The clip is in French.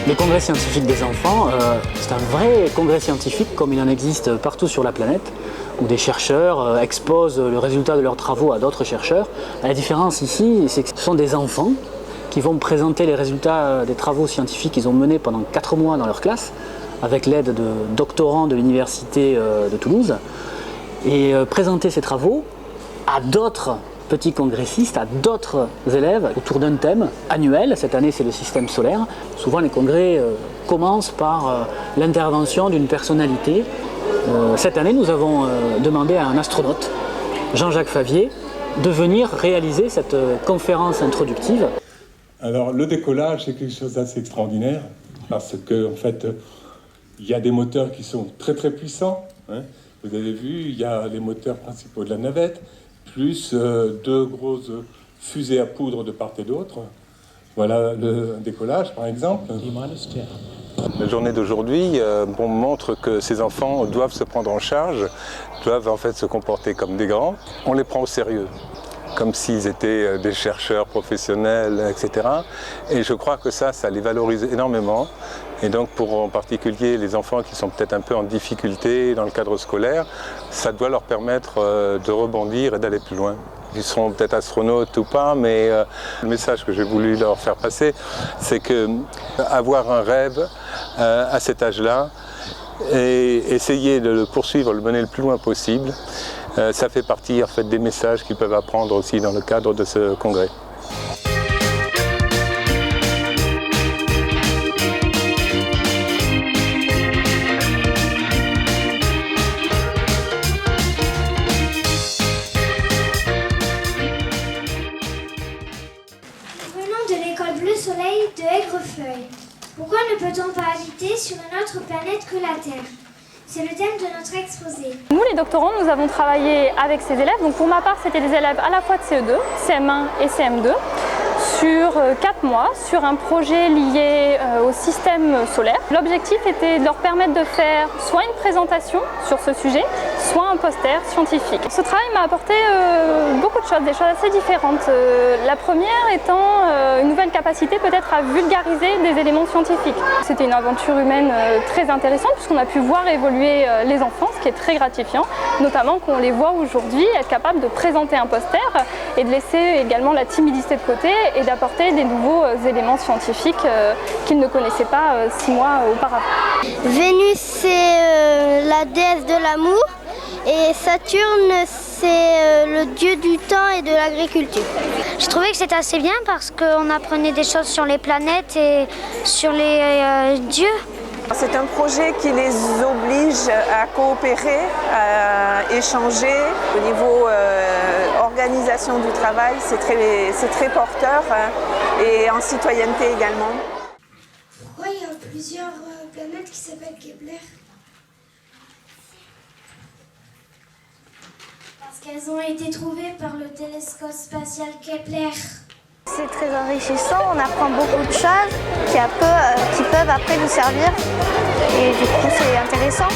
Le congrès scientifique des enfants, c'est un vrai congrès scientifique comme il en existe partout sur la planète, où des chercheurs exposent le résultat de leurs travaux à d'autres chercheurs. La différence ici, c'est que ce sont des enfants qui vont présenter les résultats des travaux scientifiques qu'ils ont menés pendant 4 mois dans leur classe, avec l'aide de doctorants de l'université de Toulouse, et présenter ces travaux à d'autres petits congressistes, à d'autres élèves autour d'un thème annuel. Cette année, c'est le système solaire. Souvent, les congrès commencent par l'intervention d'une personnalité. Cette année, nous avons demandé à un astronaute, Jean-Jacques Favier, de venir réaliser cette conférence introductive. Alors, le décollage, c'est quelque chose d'assez extraordinaire, parce que, en fait, il y a des moteurs qui sont très très puissants. Hein. Vous avez vu, il y a les moteurs principaux de la navette, plus 2 grosses fusées à poudre de part et d'autre. Voilà le décollage, par exemple. La journée d'aujourd'hui montre que ces enfants doivent se prendre en charge, doivent en fait se comporter comme des grands. On les prend au sérieux, comme s'ils étaient des chercheurs professionnels, etc. Et je crois que ça les valorise énormément. Et donc pour en particulier les enfants qui sont peut-être un peu en difficulté dans le cadre scolaire, ça doit leur permettre de rebondir et d'aller plus loin. Ils seront peut-être astronautes ou pas, mais le message que j'ai voulu leur faire passer, c'est que avoir un rêve à cet âge-là et essayer de le poursuivre, le mener le plus loin possible, ça fait partie en fait, des messages qu'ils peuvent apprendre aussi dans le cadre de ce congrès. De Aigrefeuille. Pourquoi ne peut-on pas habiter sur une autre planète que la Terre? C'est le thème de notre exposé. Nous, les doctorants, nous avons travaillé avec ces élèves. Donc pour ma part, c'était des élèves à la fois de CE2, CM1 et CM2, sur 4 mois, sur un projet lié au système solaire. L'objectif était de leur permettre de faire soit une présentation sur ce sujet, soit un poster scientifique. Ce travail m'a apporté beaucoup de choses, des choses assez différentes. La première étant une nouvelle capacité peut-être à vulgariser des éléments scientifiques. C'était une aventure humaine très intéressante puisqu'on a pu voir évoluer les enfants, ce qui est très gratifiant, notamment qu'on les voit aujourd'hui être capables de présenter un poster et de laisser également la timidité de côté et d'apporter des nouveaux éléments scientifiques qu'ils ne connaissaient pas 6 mois auparavant. Vénus, c'est la déesse de l'amour et Saturne, c'est le dieu du temps et de l'agriculture. Je trouvais que c'était assez bien parce qu'on apprenait des choses sur les planètes et sur les dieux. C'est un projet qui les oblige à coopérer, à échanger. Au niveau organisation du travail, c'est très porteur et en citoyenneté également. Pourquoi il y a plusieurs planètes qui s'appellent Kepler? Parce qu'elles ont été trouvées par le télescope spatial Kepler. C'est très enrichissant, on apprend beaucoup de choses qui peuvent après nous servir et du coup c'est intéressant.